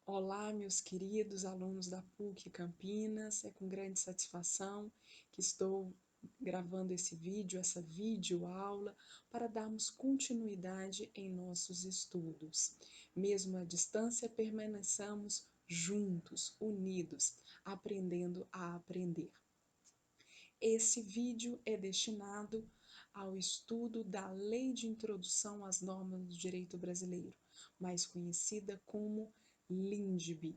Olá, meus queridos alunos da PUC Campinas, é com grande satisfação que estou gravando esse vídeo, essa videoaula, para darmos continuidade em nossos estudos. Mesmo à distância, permaneçamos juntos, unidos, aprendendo a aprender. Esse vídeo é destinado ao estudo da Lei de Introdução às Normas do Direito Brasileiro, mais conhecida como LINDB.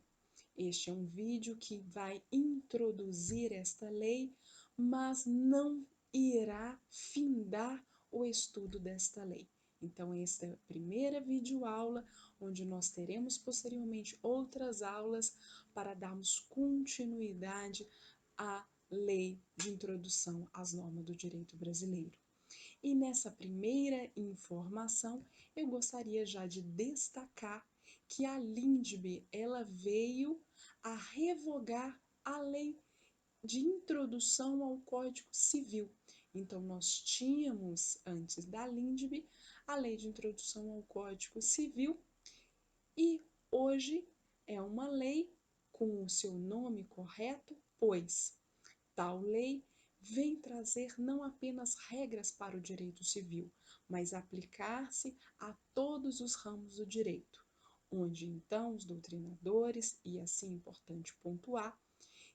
Este é um vídeo que vai introduzir esta lei, mas não irá findar o estudo desta lei. Então, esta é a primeira videoaula, onde nós teremos posteriormente outras aulas para darmos continuidade à Lei de Introdução às Normas do Direito Brasileiro. E nessa primeira informação, eu gostaria já de destacar que a LINDB, ela veio a revogar a Lei de Introdução ao Código Civil. Então, nós tínhamos, antes da LINDB, a Lei de Introdução ao Código Civil, e hoje é uma lei com o seu nome correto, pois tal lei vem trazer não apenas regras para o direito civil, mas aplicar-se a todos os ramos do direito, onde então os doutrinadores, e assim é importante pontuar,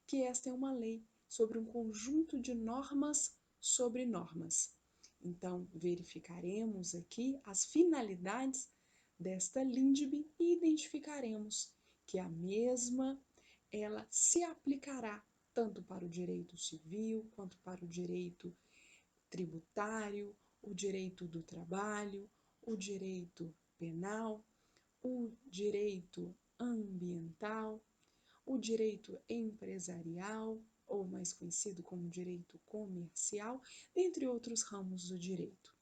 que esta é uma lei sobre um conjunto de normas sobre normas. Então, verificaremos aqui as finalidades desta LINDB e identificaremos que a mesma ela se aplicará tanto para o direito civil, quanto para o direito tributário, o direito do trabalho, o direito penal, o direito ambiental, o direito empresarial, ou mais conhecido como direito comercial, dentre outros ramos do direito.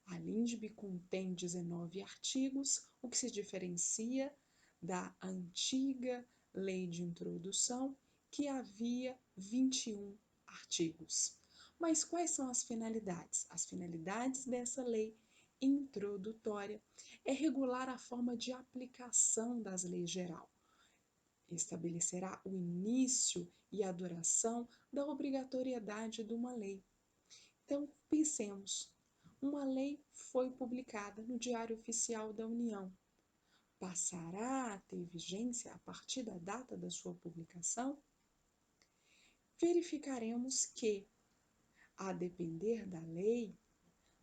A LINDB contém 19 artigos, o que se diferencia da antiga Lei de Introdução, que havia 21 artigos. Mas quais são as finalidades? As finalidades dessa lei introdutória é regular a forma de aplicação das leis gerais. Estabelecerá o início e a duração da obrigatoriedade de uma lei. Então, pensemos, uma lei foi publicada no Diário Oficial da União. Passará a ter vigência a partir da data da sua publicação? Verificaremos que, a depender da lei,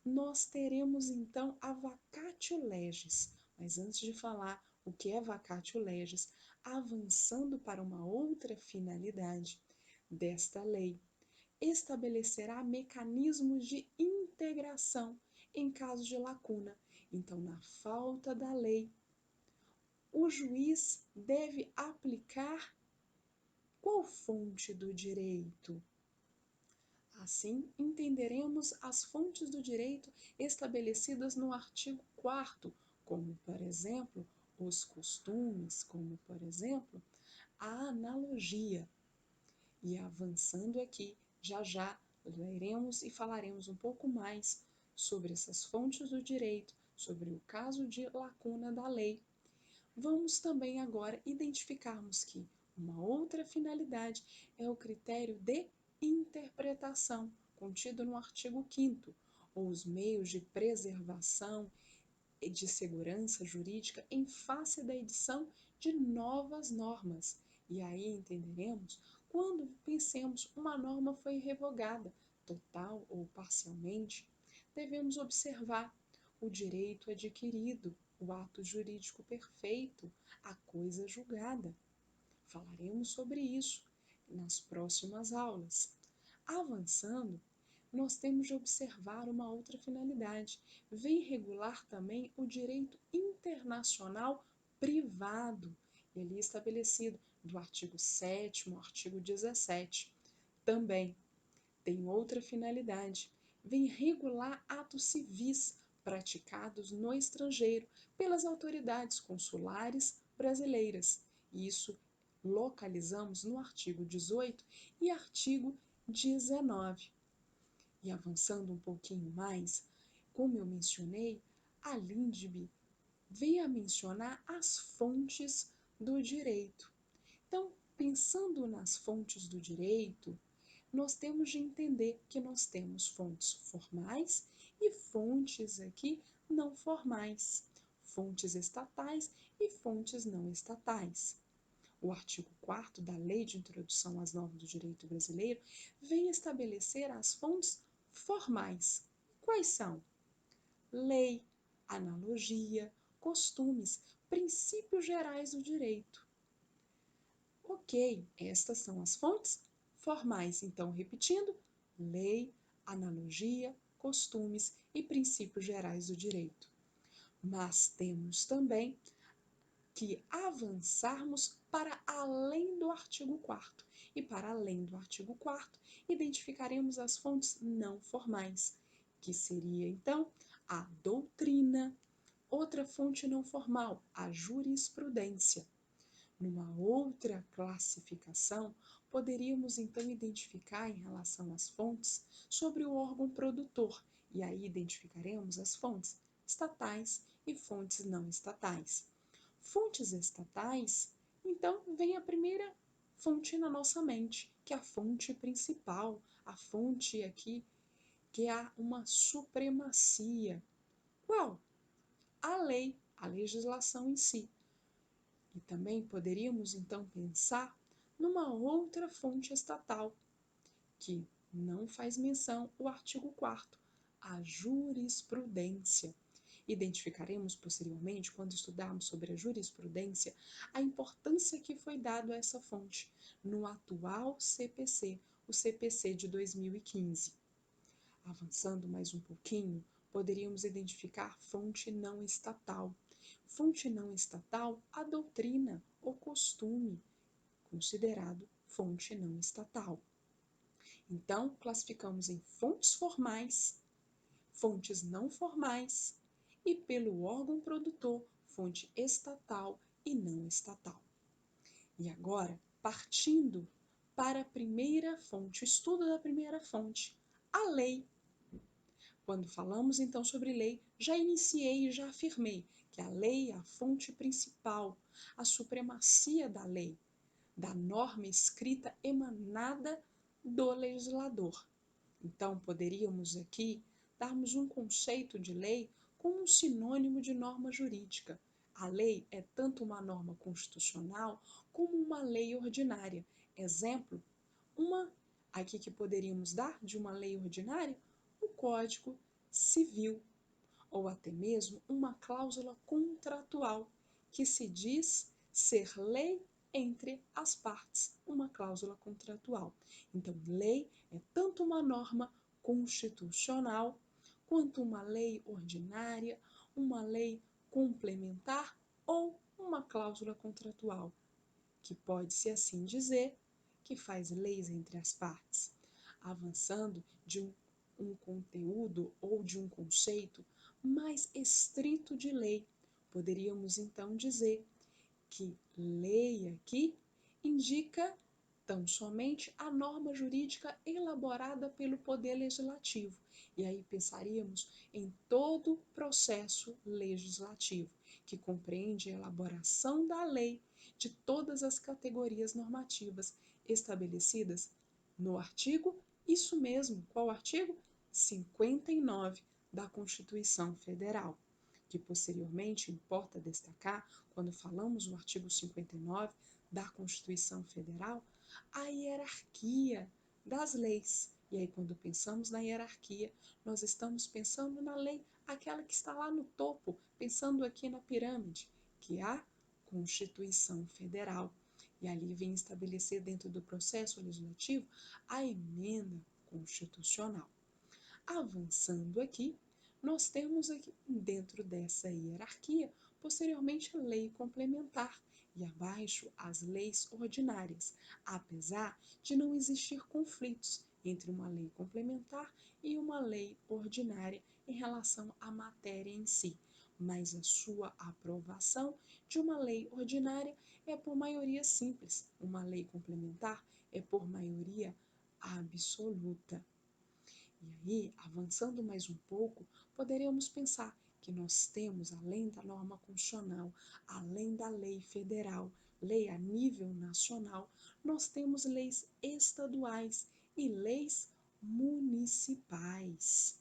nós teremos então a vacatio legis. Mas antes de falar o que é vacatio legis, avançando para uma outra finalidade desta lei, estabelecerá mecanismos de integração em caso de lacuna. Então, na falta da lei, o juiz deve aplicar qual fonte do direito? Assim, entenderemos as fontes do direito estabelecidas no artigo 4º, como, por exemplo, os costumes, como, por exemplo, a analogia. E avançando aqui, já leremos e falaremos um pouco mais sobre essas fontes do direito, sobre o caso de lacuna da lei. Vamos também agora identificarmos que uma outra finalidade é o critério de interpretação, contido no artigo 5º, ou os meios de preservação e de segurança jurídica em face da edição de novas normas. E aí entenderemos quando pensemos uma norma foi revogada, total ou parcialmente, devemos observar o direito adquirido, o ato jurídico perfeito, a coisa julgada. Falaremos sobre isso nas próximas aulas. Avançando, nós temos de observar uma outra finalidade. Vem regular também o direito internacional privado, ali estabelecido do artigo 7º ao artigo 17. Também tem outra finalidade. Vem regular atos civis praticados no estrangeiro pelas autoridades consulares brasileiras. Isso localizamos no artigo 18 e artigo 19. E avançando um pouquinho mais, como eu mencionei, a LINDB vem a mencionar as fontes do direito. Então, pensando nas fontes do direito, nós temos de entender que nós temos fontes formais e fontes aqui não formais, fontes estatais e fontes não estatais. O artigo 4º da Lei de Introdução às Normas do Direito Brasileiro vem estabelecer as fontes formais. Quais são? Lei, analogia, costumes, princípios gerais do direito. Ok, estas são as fontes formais. Então, repetindo, lei, analogia, costumes e princípios gerais do direito. Mas temos também que avançarmos para além do artigo 4º. E para além do artigo 4º, identificaremos as fontes não formais, que seria, então, a doutrina, outra fonte não formal, a jurisprudência. Numa outra classificação, poderíamos então identificar em relação às fontes sobre o órgão produtor, e aí identificaremos as fontes estatais e fontes não estatais. Fontes estatais, então vem a primeira fonte na nossa mente, que é a fonte principal, a fonte aqui que há uma supremacia. Qual? A lei, a legislação em si. E também poderíamos então pensar numa outra fonte estatal, que não faz menção o artigo 4º, a jurisprudência. Identificaremos posteriormente, quando estudarmos sobre a jurisprudência, a importância que foi dada a essa fonte no atual CPC, o CPC de 2015. Avançando mais um pouquinho, poderíamos identificar fonte não estatal. Fonte não estatal, a doutrina ou costume, considerado fonte não estatal. Então, classificamos em fontes formais, fontes não formais e, pelo órgão produtor, fonte estatal e não estatal. E agora, partindo para a primeira fonte, o estudo da primeira fonte, a lei. Quando falamos então sobre lei, já iniciei e já afirmei que a lei é a fonte principal, a supremacia da lei, da norma escrita emanada do legislador. Então, poderíamos aqui darmos um conceito de lei como um sinônimo de norma jurídica. A lei é tanto uma norma constitucional como uma lei ordinária. Exemplo, uma aqui que poderíamos dar de uma lei ordinária, o Código Civil, ou até mesmo uma cláusula contratual, que se diz ser lei entre as partes, uma cláusula contratual. Então, lei é tanto uma norma constitucional, quanto uma lei ordinária, uma lei complementar ou uma cláusula contratual, que pode-se assim dizer que faz leis entre as partes. Avançando de um conteúdo ou de um conceito mais estrito de lei, poderíamos então dizer que lei aqui indica tão somente a norma jurídica elaborada pelo Poder Legislativo. E aí pensaríamos em todo o processo legislativo, que compreende a elaboração da lei de todas as categorias normativas estabelecidas no artigo, isso mesmo, qual artigo? 59 da Constituição Federal, que posteriormente importa destacar, quando falamos no artigo 59 da Constituição Federal, a hierarquia das leis. E aí, quando pensamos na hierarquia, nós estamos pensando na lei, aquela que está lá no topo, pensando aqui na pirâmide, que é a Constituição Federal. E ali vem estabelecer dentro do processo legislativo a emenda constitucional. Avançando aqui, nós temos aqui dentro dessa hierarquia, posteriormente a lei complementar e abaixo as leis ordinárias, apesar de não existir conflitos entre uma lei complementar e uma lei ordinária em relação à matéria em si, mas a sua aprovação de uma lei ordinária é por maioria simples, uma lei complementar é por maioria absoluta. E aí, avançando mais um pouco, poderíamos pensar que nós temos, além da norma constitucional, além da lei federal, lei a nível nacional, nós temos leis estaduais e leis municipais.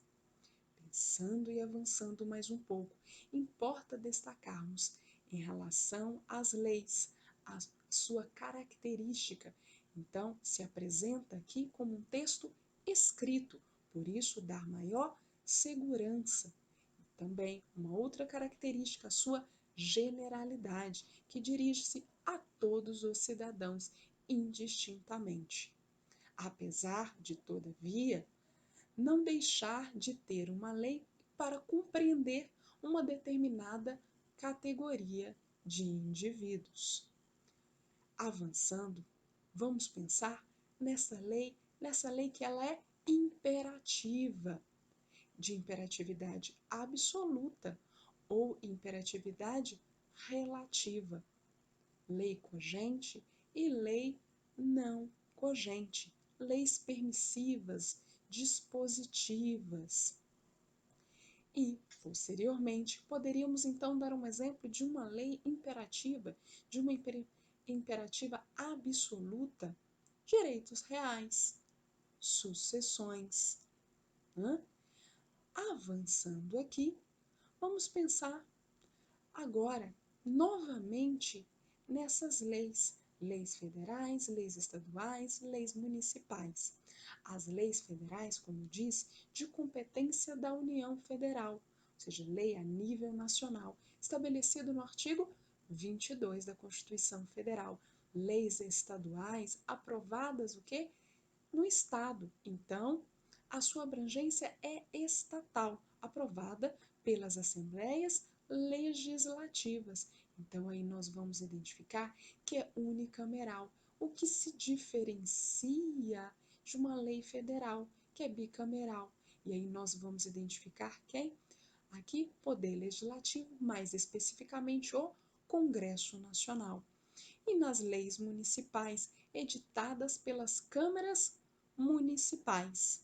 Pensando e avançando mais um pouco, importa destacarmos em relação às leis, a sua característica. Então, se apresenta aqui como um texto escrito, por isso dar maior segurança. Também uma outra característica, a sua generalidade, que dirige-se a todos os cidadãos indistintamente. Apesar de, todavia, não deixar de ter uma lei para compreender uma determinada categoria de indivíduos. Avançando, vamos pensar nessa lei que ela é imperativa, de imperatividade absoluta ou imperatividade relativa, lei cogente e lei não cogente, leis permissivas, dispositivas. E, posteriormente, poderíamos então dar um exemplo de uma lei imperativa, de uma imperativa absoluta, direitos reais, sucessões. Avançando aqui, vamos pensar agora novamente nessas leis, leis federais, leis estaduais, leis municipais. As leis federais, como diz, de competência da União Federal, ou seja, lei a nível nacional, estabelecido no artigo 22 da Constituição Federal. Leis estaduais aprovadas o quê? No Estado. Então, a sua abrangência é estatal, aprovada pelas assembleias legislativas. Então, aí nós vamos identificar que é unicameral, o que se diferencia de uma lei federal, que é bicameral. E aí nós vamos identificar quem? Aqui, Poder Legislativo, mais especificamente o Congresso Nacional. E nas leis municipais, editadas pelas câmaras municipais.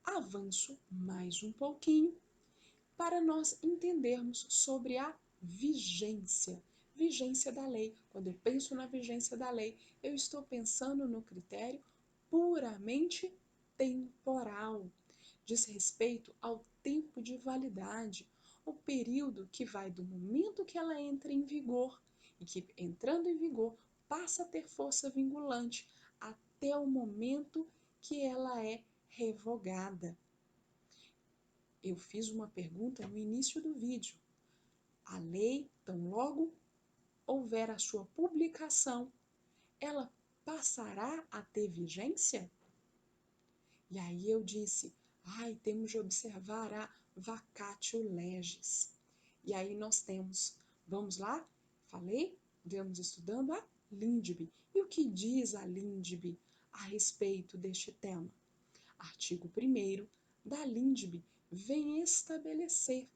Avanço mais um pouquinho para nós entendermos sobre a vigência. Vigência da lei. Quando eu penso na vigência da lei, eu estou pensando no critério puramente temporal. Diz respeito ao tempo de validade, o período que vai do momento que ela entra em vigor e que, entrando em vigor, passa a ter força vinculante até o momento que ela é revogada. Eu fiz uma pergunta no início do vídeo. A lei, tão logo houver a sua publicação, ela passará a ter vigência? E aí eu disse, temos de observar a vacatio legis. E aí nós temos, vamos lá? Falei, vamos estudando a LINDB. E o que diz a LINDB a respeito deste tema? Artigo 1º da LINDB vem estabelecer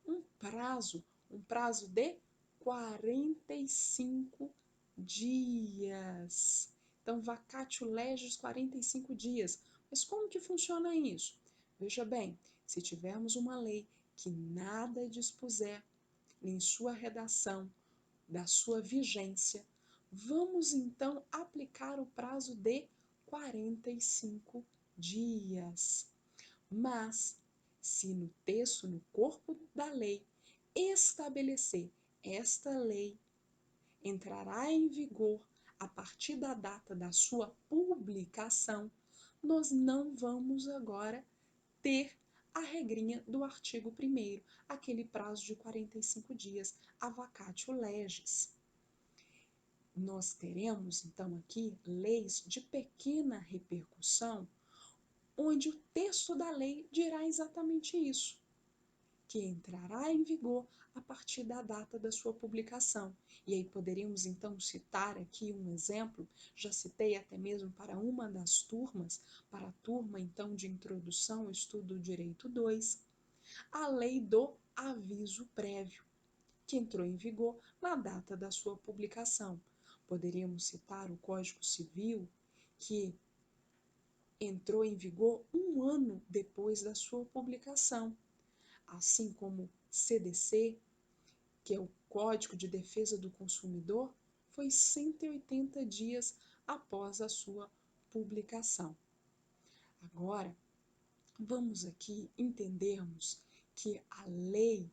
um prazo de 45 dias. Então, vacatio legis, 45 dias. Mas como que funciona isso? Veja bem, se tivermos uma lei que nada dispuser em sua redação da sua vigência, vamos então aplicar o prazo de 45 dias. Mas, se no texto, no corpo da lei, estabelecer esta lei entrará em vigor a partir da data da sua publicação, nós não vamos agora ter a regrinha do artigo 1º, aquele prazo de 45 dias, a vacatio legis. Nós teremos, então, aqui leis de pequena repercussão, onde o texto da lei dirá exatamente isso, que entrará em vigor a partir da data da sua publicação. E aí poderíamos então citar aqui um exemplo, já citei até mesmo para uma das turmas, para a turma então de introdução ao estudo do direito 2, a lei do aviso prévio, que entrou em vigor na data da sua publicação. Poderíamos citar o Código Civil, que entrou em vigor um ano depois da sua publicação, assim como CDC, que é o Código de Defesa do Consumidor, foi 180 dias após a sua publicação. Agora, vamos aqui entendermos que a lei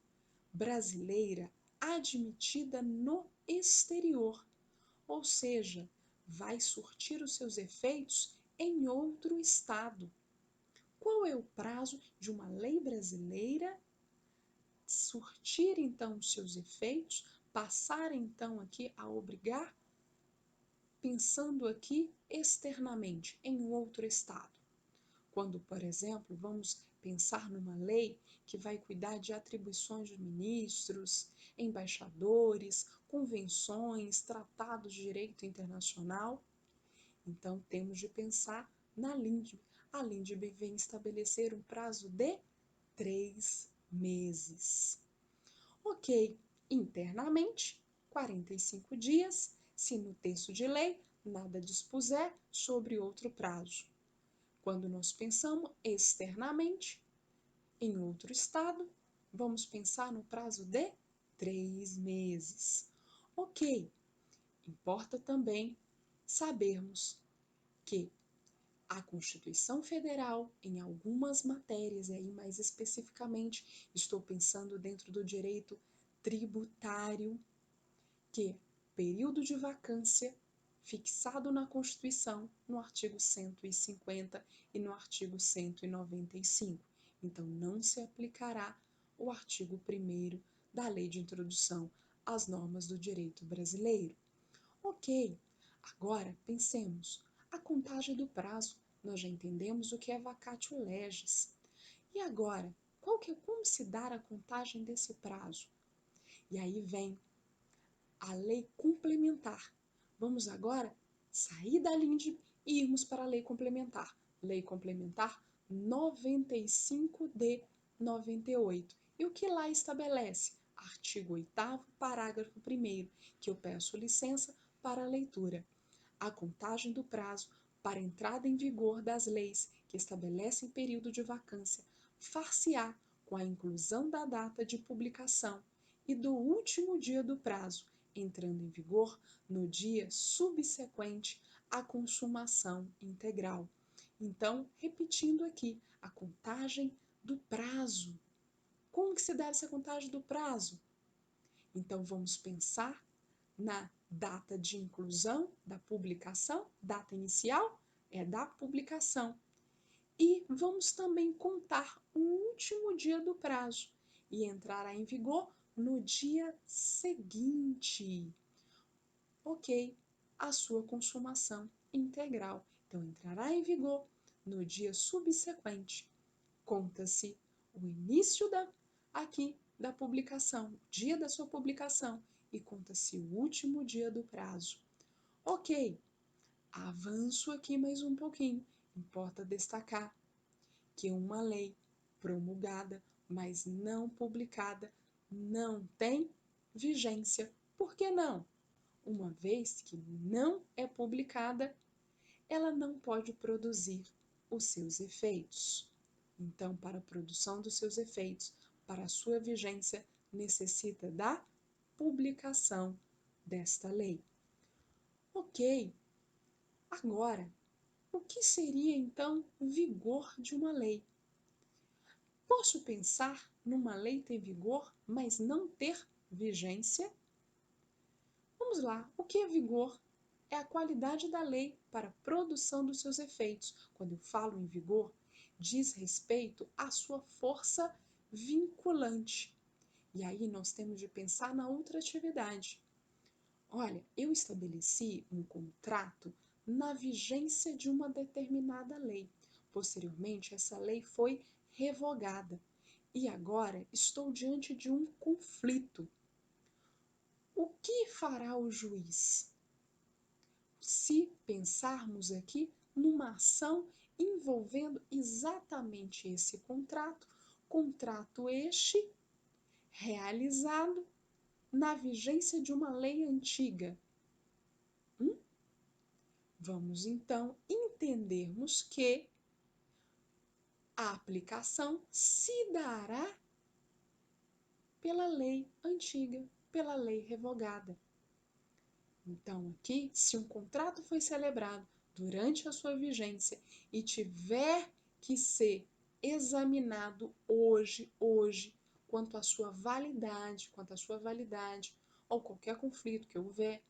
brasileira admitida no exterior, ou seja, vai surtir os seus efeitos em outro estado. Qual é o prazo de uma lei brasileira surtir então os seus efeitos, passar então aqui a obrigar, pensando aqui externamente em outro estado? Quando, por exemplo, vamos pensar numa lei que vai cuidar de atribuições de ministros, embaixadores, convenções, tratados de direito internacional, então temos de pensar na LINDB. A LINDB vem estabelecer um prazo de 3 meses. Ok, internamente, 45 dias, se no texto de lei nada dispuser sobre outro prazo. Quando nós pensamos externamente, em outro estado, vamos pensar no prazo de 3 meses. Ok, importa também sabermos que a Constituição Federal, em algumas matérias, e aí mais especificamente estou pensando dentro do direito tributário, que período de vacância fixado na Constituição no artigo 150 e no artigo 195. Então, não se aplicará o artigo 1º da Lei de Introdução às Normas do Direito Brasileiro. Ok, agora pensemos, a contagem do prazo, nós já entendemos o que é vacatio legis. E agora, como se dá a contagem desse prazo? E aí vem a lei complementar. Vamos agora sair da LINDB e irmos para a lei complementar. Lei complementar 95 de 98. E o que lá estabelece? Artigo 8º, parágrafo 1º, que eu peço licença para a leitura. A contagem do prazo para entrada em vigor das leis que estabelecem período de vacância far-se-á com a inclusão da data de publicação e do último dia do prazo, entrando em vigor no dia subsequente à consumação integral. Então, repetindo aqui, a contagem do prazo. Como que se dá essa contagem do prazo? Então, vamos pensar na data de inclusão da publicação, data inicial é da publicação. E vamos também contar o último dia do prazo e entrará em vigor no dia seguinte. Ok, a sua consumação integral. Então, entrará em vigor no dia subsequente. Conta-se o início da publicação, dia da sua publicação, e conta-se o último dia do prazo. Ok, avanço aqui mais um pouquinho. Importa destacar que uma lei promulgada, mas não publicada, não tem vigência. Por que não? Uma vez que não é publicada, ela não pode produzir os seus efeitos. Então, para a produção dos seus efeitos, para a sua vigência, necessita da publicação desta lei. Ok, agora, o que seria então o vigor de uma lei? Posso pensar numa lei ter vigor, mas não ter vigência? Vamos lá, o que é vigor? É a qualidade da lei para a produção dos seus efeitos. Quando eu falo em vigor, diz respeito à sua força vinculante. E aí nós temos de pensar na outra atividade. Olha, eu estabeleci um contrato na vigência de uma determinada lei. Posteriormente, essa lei foi revogada. E agora estou diante de um conflito. O que fará o juiz? Se pensarmos aqui numa ação envolvendo exatamente esse contrato este realizado na vigência de uma lei antiga. Vamos então entendermos que a aplicação se dará pela lei antiga, pela lei revogada. Então, aqui, se um contrato foi celebrado durante a sua vigência e tiver que ser examinado hoje, quanto à sua validade, ou qualquer conflito que houver,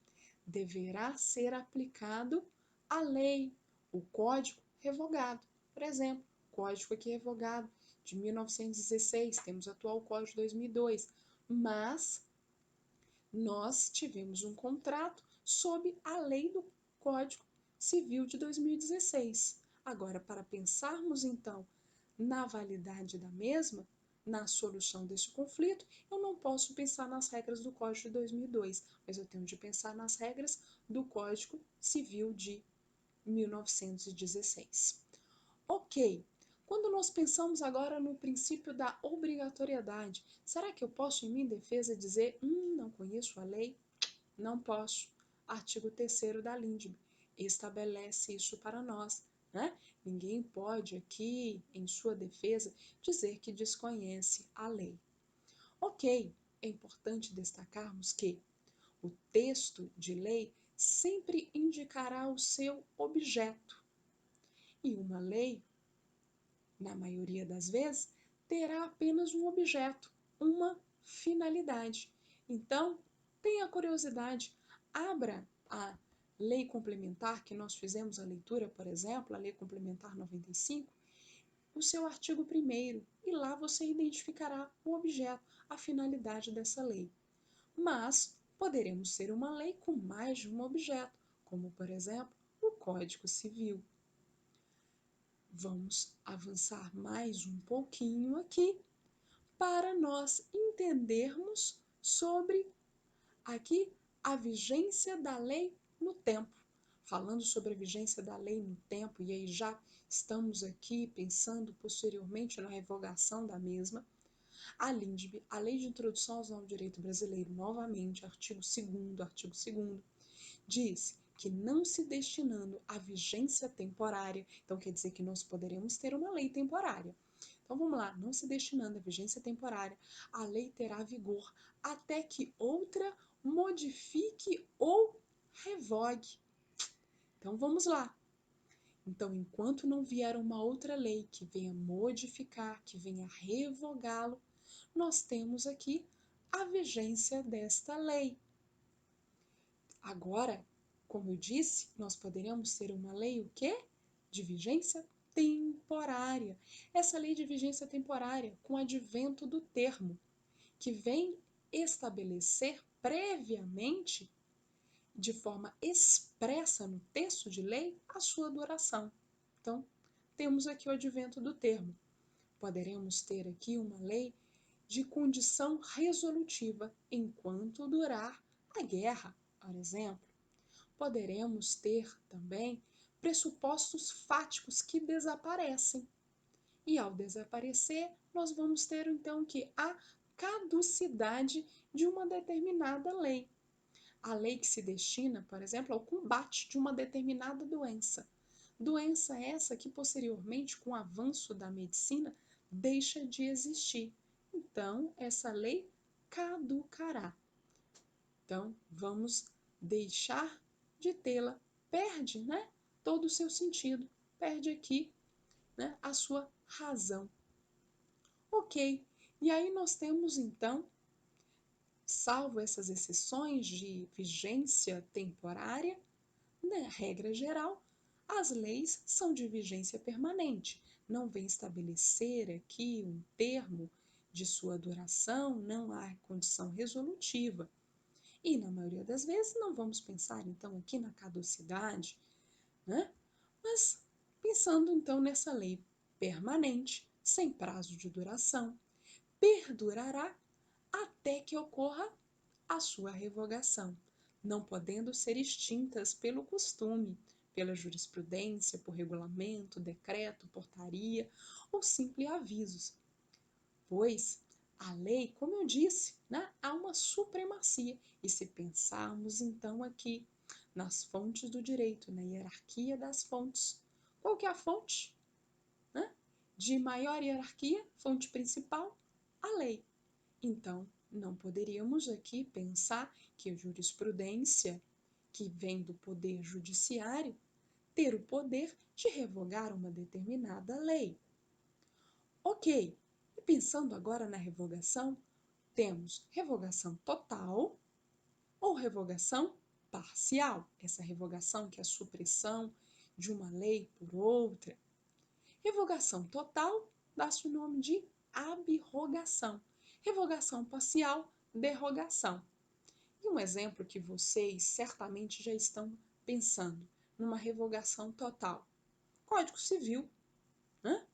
deverá ser aplicado a lei, o código revogado. Por exemplo, código aqui revogado de 1916, temos o atual código de 2002, mas nós tivemos um contrato sob a lei do Código Civil de 2016. Agora, para pensarmos então na validade da mesma, na solução desse conflito, eu não posso pensar nas regras do Código de 2002, mas eu tenho de pensar nas regras do Código Civil de 1916. Ok, quando nós pensamos agora no princípio da obrigatoriedade, será que eu posso, em minha defesa, dizer, não conheço a lei? Não posso. Artigo 3º da LINDB estabelece isso para nós, né? Ninguém pode aqui, em sua defesa, dizer que desconhece a lei. Ok, é importante destacarmos que o texto de lei sempre indicará o seu objeto. E uma lei, na maioria das vezes, terá apenas um objeto, uma finalidade. Então, tenha curiosidade, abra a lei complementar que nós fizemos a leitura, por exemplo, a lei complementar 95, o seu artigo 1º, e lá você identificará o objeto, a finalidade dessa lei. Mas poderemos ter uma lei com mais de um objeto, como, por exemplo, o Código Civil. Vamos avançar mais um pouquinho aqui para nós entendermos sobre aqui a vigência da lei no tempo. Falando sobre a vigência da lei no tempo, e aí já estamos aqui pensando posteriormente na revogação da mesma, a LINDB, a Lei de Introdução ao Novo Direito Brasileiro, novamente, artigo 2º, diz que não se destinando à vigência temporária, então quer dizer que nós poderemos ter uma lei temporária. Então vamos lá, não se destinando à vigência temporária, a lei terá vigor até que outra modifique ou revogue. Então vamos lá. Então, enquanto não vier uma outra lei que venha modificar, que venha revogá-lo, nós temos aqui a vigência desta lei. Agora, como eu disse, nós poderíamos ter uma lei o quê? De vigência temporária. Essa lei de vigência temporária, com o advento do termo, que vem estabelecer previamente, de forma expressa no texto de lei, a sua duração. Então, temos aqui o advento do termo. Poderemos ter aqui uma lei de condição resolutiva enquanto durar a guerra, por exemplo. Poderemos ter também pressupostos fáticos que desaparecem. E ao desaparecer, nós vamos ter então que a caducidade de uma determinada lei. A lei que se destina, por exemplo, ao combate de uma determinada doença. Doença essa que posteriormente, com o avanço da medicina, deixa de existir. Então, essa lei caducará. Então, vamos deixar de tê-la. Perde, né, todo o seu sentido. Perde aqui, né, a sua razão. Ok, e aí nós temos então, salvo essas exceções de vigência temporária, na regra geral, as leis são de vigência permanente. Não vem estabelecer aqui um termo de sua duração, não há condição resolutiva. E, na maioria das vezes, não vamos pensar, então, aqui na caducidade, né? Mas pensando, então, nessa lei permanente, sem prazo de duração, perdurará até que ocorra a sua revogação, não podendo ser extintas pelo costume, pela jurisprudência, por regulamento, decreto, portaria ou simples avisos, pois a lei, como eu disse, né, há uma supremacia. E se pensarmos então aqui nas fontes do direito, na hierarquia das fontes, qual que é a fonte, né, de maior hierarquia? Fonte principal, a lei. Então, não poderíamos aqui pensar que a jurisprudência que vem do poder judiciário, ter o poder de revogar uma determinada lei. Ok, e pensando agora na revogação, temos revogação total ou revogação parcial. Essa revogação que é a supressão de uma lei por outra. Revogação total dá-se o nome de abrogação. Revogação parcial, derrogação. E um exemplo que vocês certamente já estão pensando numa revogação total. Código Civil, né?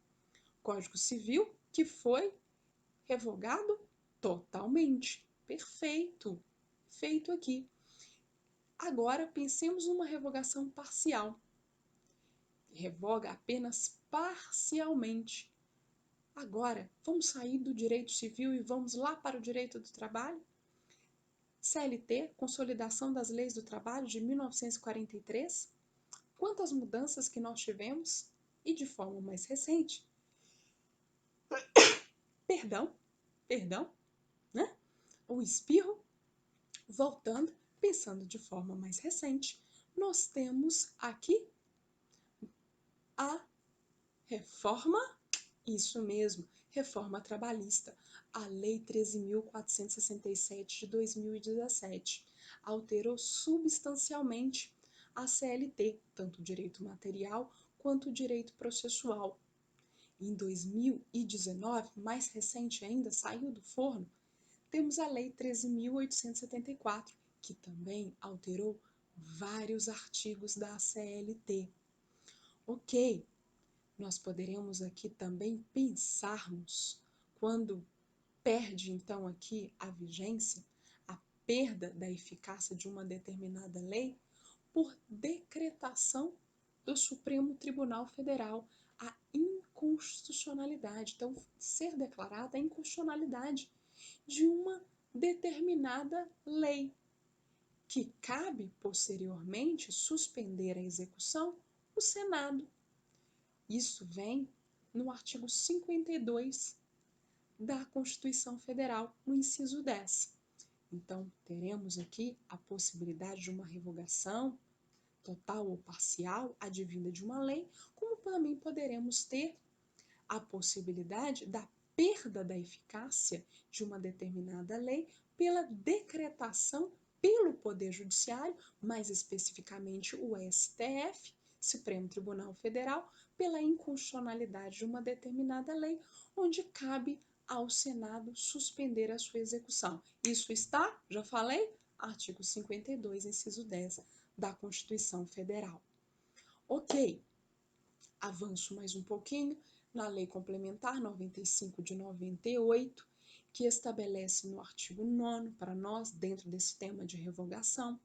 Código Civil que foi revogado totalmente. Perfeito, feito aqui. Agora pensemos numa revogação parcial. Revoga apenas parcialmente. Agora, vamos sair do direito civil e vamos lá para o direito do trabalho? CLT, Consolidação das Leis do Trabalho de 1943. Quantas mudanças que nós tivemos? E de forma mais recente. Perdão, né? O espirro, voltando, pensando de forma mais recente, nós temos aqui a reforma, isso mesmo, reforma trabalhista, a Lei 13.467 de 2017, alterou substancialmente a CLT, tanto o direito material quanto o direito processual. Em 2019, mais recente ainda, saiu do forno, temos a Lei 13.874, que também alterou vários artigos da CLT. Ok, nós poderemos aqui também pensarmos, quando perde então aqui a vigência, a perda da eficácia de uma determinada lei, por decretação do Supremo Tribunal Federal, a inconstitucionalidade. Então, ser declarada a inconstitucionalidade de uma determinada lei, que cabe posteriormente suspender a execução o Senado. Isso vem no artigo 52 da Constituição Federal, no inciso 10. Então, teremos aqui a possibilidade de uma revogação total ou parcial, advinda de uma lei, como também poderemos ter a possibilidade da perda da eficácia de uma determinada lei pela decretação pelo Poder Judiciário, mais especificamente o STF, Supremo Tribunal Federal, pela inconstitucionalidade de uma determinada lei, onde cabe ao Senado suspender a sua execução. Isso está, já falei, artigo 52, inciso 10 da Constituição Federal. Ok, avanço mais um pouquinho na Lei Complementar 95 de 98, que estabelece no artigo 9º, para nós, dentro desse tema de revogação,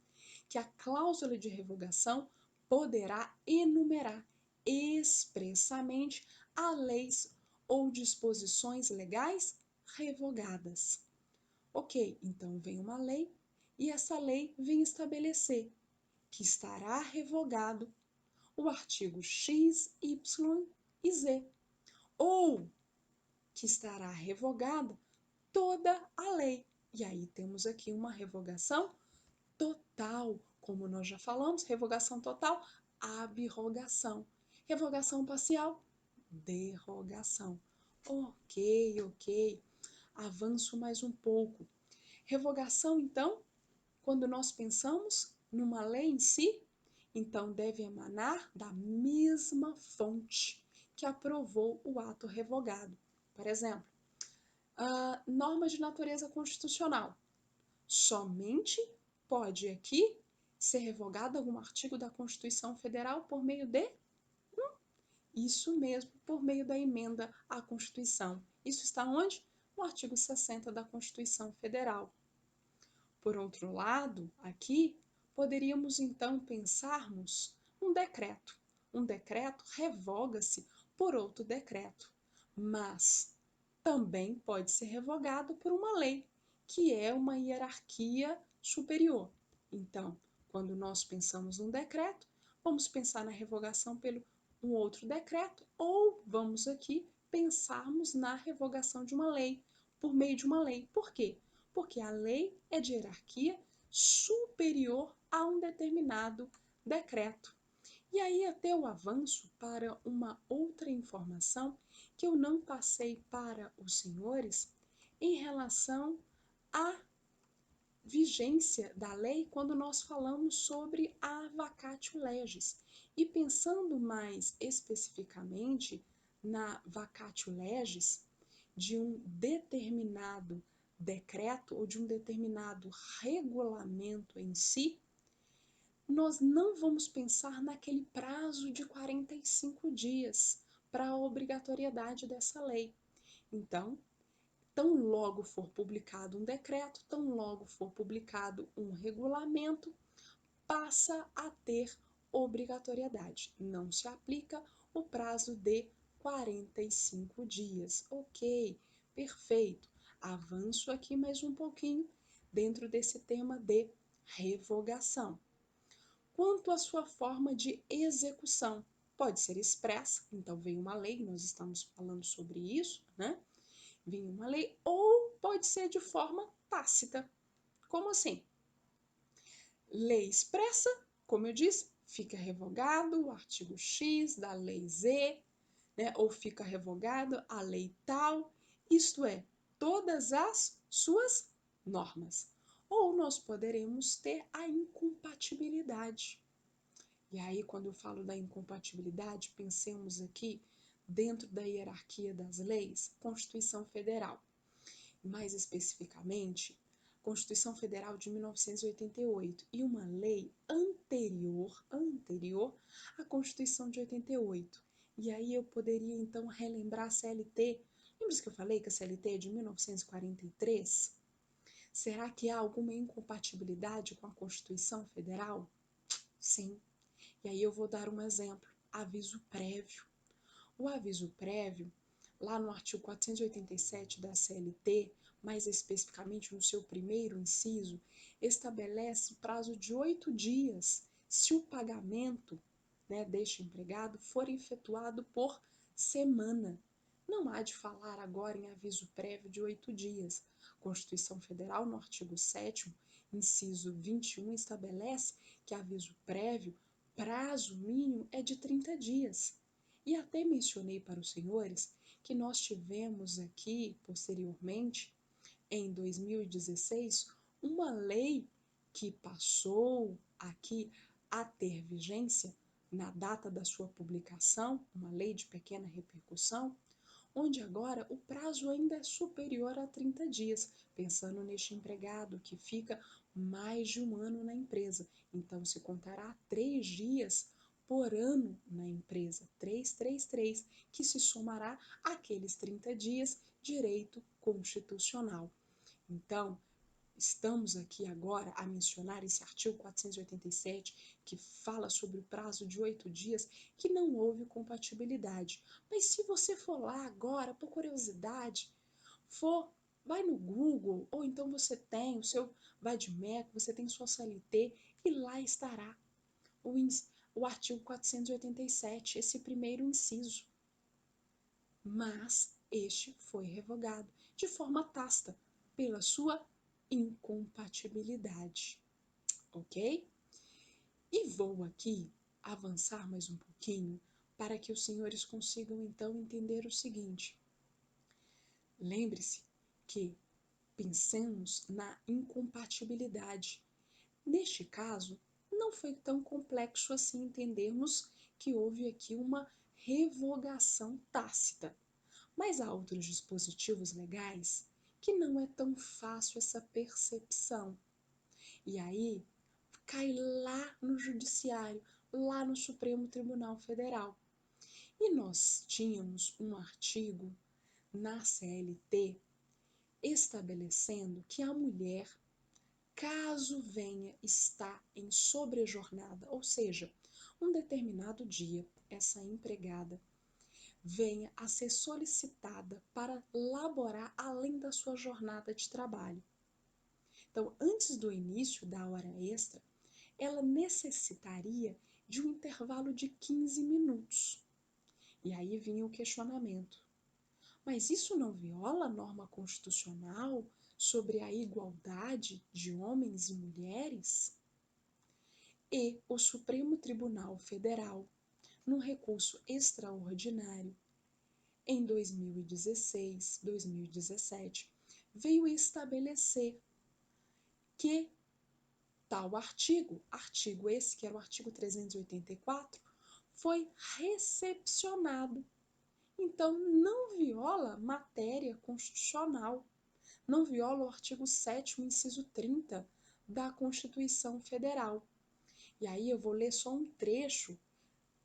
que a cláusula de revogação poderá enumerar expressamente as leis ou disposições legais revogadas. Ok, então vem uma lei e essa lei vem estabelecer que estará revogado o artigo X, Y e Z, ou que estará revogada toda a lei. E aí temos aqui uma revogação total, como nós já falamos, revogação total, abrogação. Revogação parcial, derrogação. Ok. Avanço mais um pouco. Revogação, então, quando nós pensamos numa lei em si, então deve emanar da mesma fonte que aprovou o ato revogado. Por exemplo, norma de natureza constitucional. Somente pode aqui ser revogado algum artigo da Constituição Federal por meio de? Isso mesmo, por meio da emenda à Constituição. Isso está onde? No artigo 60 da Constituição Federal. Por outro lado, aqui, poderíamos então pensarmos um decreto. Um decreto revoga-se por outro decreto, mas também pode ser revogado por uma lei, que é uma hierarquia superior. Então, quando nós pensamos num decreto, vamos pensar na revogação pelo um outro decreto, ou vamos aqui pensarmos na revogação de uma lei, por meio de uma lei. Por quê? Porque a lei é de hierarquia superior a um determinado decreto. E aí até o avanço para uma outra informação que eu não passei para os senhores em relação à vigência da lei quando nós falamos sobre a vacatio legis. E pensando mais especificamente na vacatio legis de um determinado decreto ou de um determinado regulamento em si, nós não vamos pensar naquele prazo de 45 dias para a obrigatoriedade dessa lei. Então, tão logo for publicado um decreto, tão logo for publicado um regulamento, passa a ter obrigatoriedade. Não se aplica o prazo de 45 dias. Ok, perfeito. Avanço aqui mais um pouquinho dentro desse tema de revogação. Quanto à sua forma de execução, pode ser expressa, então vem uma lei, nós estamos falando sobre isso, né? Vem uma lei, ou pode ser de forma tácita. Como assim? Lei expressa, como eu disse, fica revogado o artigo X da lei Z, né? Ou fica revogado a lei tal, isto é, todas as suas normas. Ou nós poderemos ter a incompatibilidade. E aí, quando eu falo da incompatibilidade, pensemos aqui dentro da hierarquia das leis, Constituição Federal. Mais especificamente, Constituição Federal de 1988 e uma lei anterior à Constituição de 88. E aí eu poderia então relembrar a CLT. Lembra que eu falei que a CLT é de 1943? Será que há alguma incompatibilidade com a Constituição Federal? Sim. E aí eu vou dar um exemplo, aviso prévio. O aviso prévio, lá no artigo 487 da CLT, mais especificamente no seu primeiro inciso, estabelece prazo de 8 dias se o pagamento, né, deste empregado for efetuado por semana. Não há de falar agora em aviso prévio de 8 dias. Constituição Federal, no artigo 7º, inciso 21, estabelece que aviso prévio prazo mínimo é de 30 dias. E até mencionei para os senhores que nós tivemos aqui, posteriormente, em 2016, uma lei que passou aqui a ter vigência na data da sua publicação, uma lei de pequena repercussão, onde agora o prazo ainda é superior a 30 dias, pensando neste empregado que fica mais de um ano na empresa. Então, se contará 3 dias por ano na empresa, 3, que se somará àqueles 30 dias, direito constitucional. Então, estamos aqui agora a mencionar esse artigo 487, que fala sobre o prazo de 8 dias, que não houve compatibilidade. Mas se você for lá agora, por curiosidade, vai no Google, ou então você tem o seu VADMEC, você tem sua CLT, e lá estará o artigo 487, esse primeiro inciso. Mas este foi revogado de forma tácita pela sua incompatibilidade, ok? E vou aqui avançar mais um pouquinho para que os senhores consigam então entender o seguinte. Lembre-se que pensemos na incompatibilidade. Neste caso, não foi tão complexo assim entendermos que houve aqui uma revogação tácita. Mas há outros dispositivos legais que não é tão fácil essa percepção. E aí cai lá no Judiciário, lá no Supremo Tribunal Federal. E nós tínhamos um artigo na CLT estabelecendo que a mulher, caso venha estar em sobrejornada, ou seja, um determinado dia, essa empregada venha a ser solicitada para laborar além da sua jornada de trabalho. Então, antes do início da hora extra, ela necessitaria de um intervalo de 15 minutos. E aí vinha o questionamento. Mas isso não viola a norma constitucional sobre a igualdade de homens e mulheres? e o Supremo Tribunal Federal, num recurso extraordinário, em 2016, 2017, veio estabelecer que tal artigo esse que era o artigo 384, foi recepcionado. Então, não viola matéria constitucional, não viola o artigo 7º, inciso 30 da Constituição Federal. E aí eu vou ler só um trecho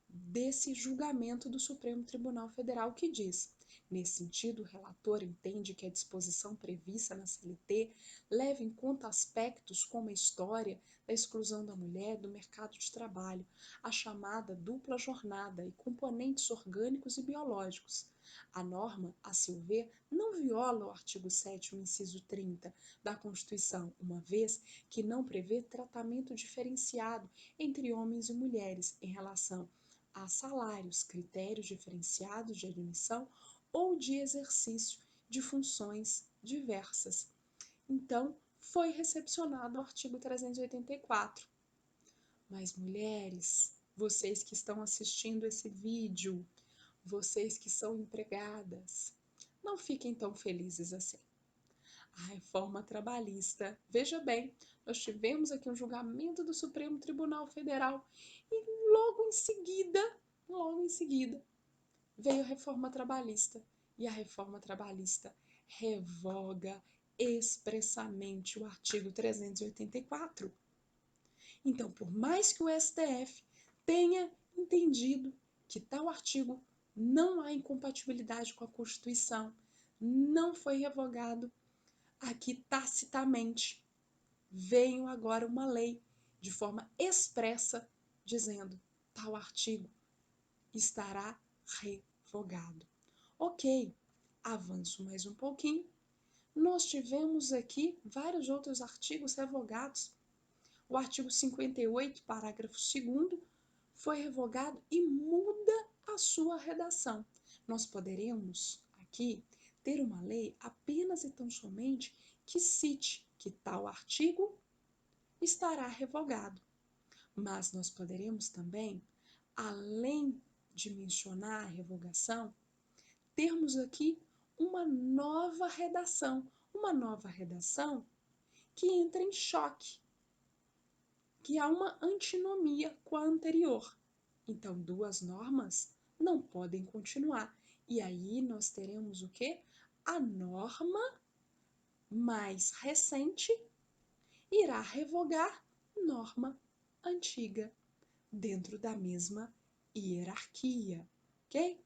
desse julgamento do Supremo Tribunal Federal que diz: nesse sentido, o relator entende que a disposição prevista na CLT leva em conta aspectos como a história da exclusão da mulher do mercado de trabalho, a chamada dupla jornada e componentes orgânicos e biológicos. A norma, a seu ver, não viola o artigo 7º, inciso 30 da Constituição, uma vez que não prevê tratamento diferenciado entre homens e mulheres em relação a salários, critérios diferenciados de admissão ou de exercício de funções diversas. Então, foi recepcionado o artigo 384. Mas, mulheres, vocês que estão assistindo esse vídeo, vocês que são empregadas, não fiquem tão felizes assim. A reforma trabalhista, veja bem, nós tivemos aqui um julgamento do Supremo Tribunal Federal e logo em seguida, veio a reforma trabalhista. E a reforma trabalhista revoga expressamente o artigo 384. Então, por mais que o STF tenha entendido que tal artigo não há incompatibilidade com a Constituição, não foi revogado, aqui tacitamente veio agora uma lei de forma expressa dizendo tal artigo estará revogado. Ok, avanço mais um pouquinho. Nós tivemos aqui vários outros artigos revogados. O artigo 58, parágrafo 2º, foi revogado e muda a sua redação. Nós poderemos aqui ter uma lei apenas e tão somente que cite que tal artigo estará revogado. Mas nós poderemos também, além de mencionar a revogação, termos aqui uma nova redação que entra em choque, que há uma antinomia com a anterior. Então, duas normas não podem continuar. E aí nós teremos o quê? A norma mais recente irá revogar norma antiga, dentro da mesma hierarquia, ok?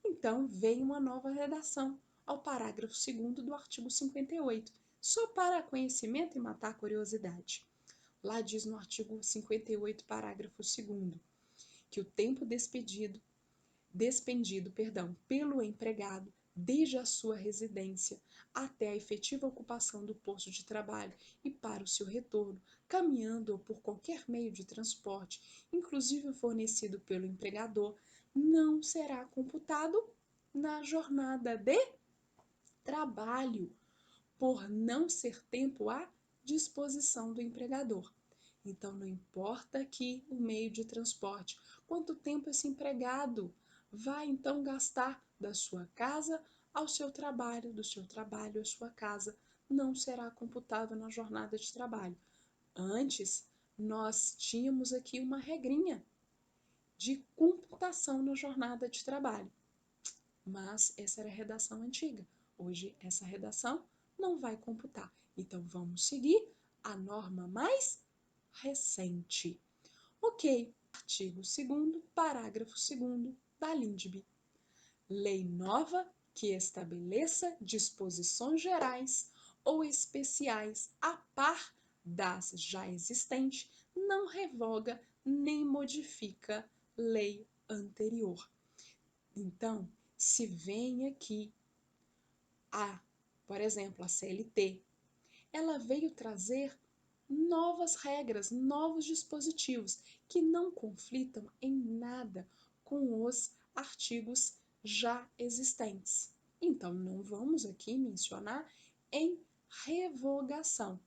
Então, vem uma nova redação ao parágrafo 2º do artigo 58, só para conhecimento e matar a curiosidade. Lá diz no artigo 58, parágrafo 2º, que o tempo despendido pelo empregado desde a sua residência até a efetiva ocupação do posto de trabalho e para o seu retorno, caminhando ou por qualquer meio de transporte, inclusive fornecido pelo empregador, não será computado na jornada de trabalho, por não ser tempo à disposição do empregador. Então, não importa aqui o meio de transporte, quanto tempo esse empregado vai então gastar da sua casa ao seu trabalho, do seu trabalho à sua casa, não será computado na jornada de trabalho. Antes, nós tínhamos aqui uma regrinha de computação na jornada de trabalho, mas essa era a redação antiga. Hoje, essa redação não vai computar. Então, vamos seguir a norma mais recente. Ok, artigo 2º, parágrafo 2º da LINDB. Lei nova que estabeleça disposições gerais ou especiais a par das já existentes, não revoga nem modifica lei anterior. Então, se vem aqui por exemplo, a CLT, ela veio trazer novas regras, novos dispositivos que não conflitam em nada com os artigos já existentes. Então, não vamos aqui mencionar em revogação.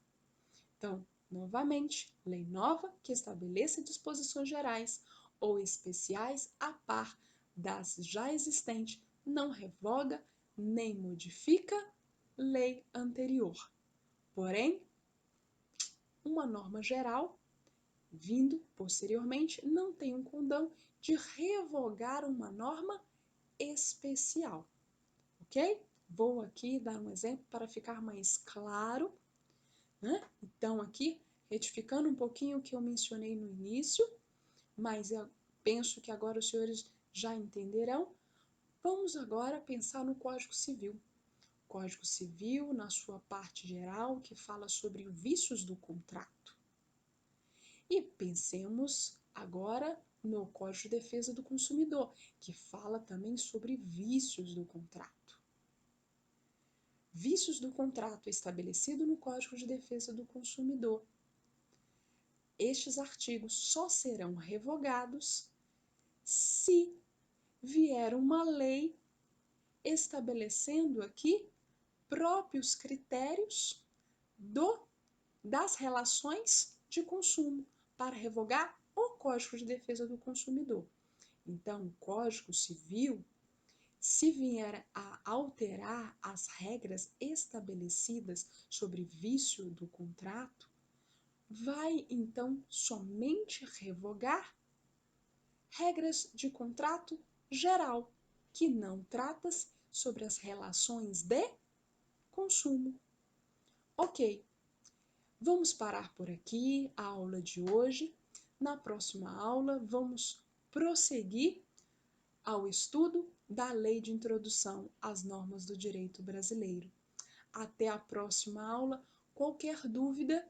Então, Novamente, lei nova que estabeleça disposições gerais ou especiais a par das já existentes, não revoga nem modifica lei anterior. Porém, uma norma geral, vindo posteriormente, não tem um condão de revogar uma norma especial, ok? Vou aqui dar um exemplo para ficar mais claro, né? Então, aqui, retificando um pouquinho o que eu mencionei no início, mas eu penso que agora os senhores já entenderão. Vamos agora pensar no Código Civil. Código Civil, na sua parte geral, que fala sobre vícios do contrato. E pensemos agora no Código de Defesa do Consumidor, que fala também sobre vícios do contrato. Vícios do contrato estabelecido no Código de Defesa do Consumidor. Estes artigos só serão revogados se vier uma lei estabelecendo aqui próprios critérios das relações de consumo para revogar o Código de Defesa do Consumidor. Então, o Código Civil, se vier a alterar as regras estabelecidas sobre vício do contrato, vai então somente revogar regras de contrato geral, que não trata-se sobre as relações de consumo. Ok, vamos parar por aqui a aula de hoje. Na próxima aula, vamos prosseguir ao estudo da Lei de Introdução às Normas do Direito Brasileiro. Até a próxima aula. Qualquer dúvida,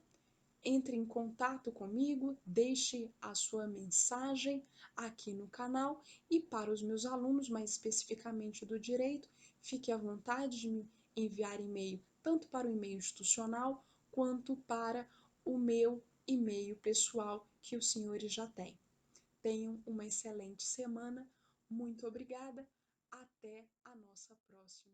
entre em contato comigo, deixe a sua mensagem aqui no canal e para os meus alunos, mais especificamente do direito, fique à vontade de me enviar e-mail, tanto para o e-mail institucional quanto para o meu e-mail pessoal que os senhores já têm. Tenham uma excelente semana. Muito obrigada. Até a nossa próxima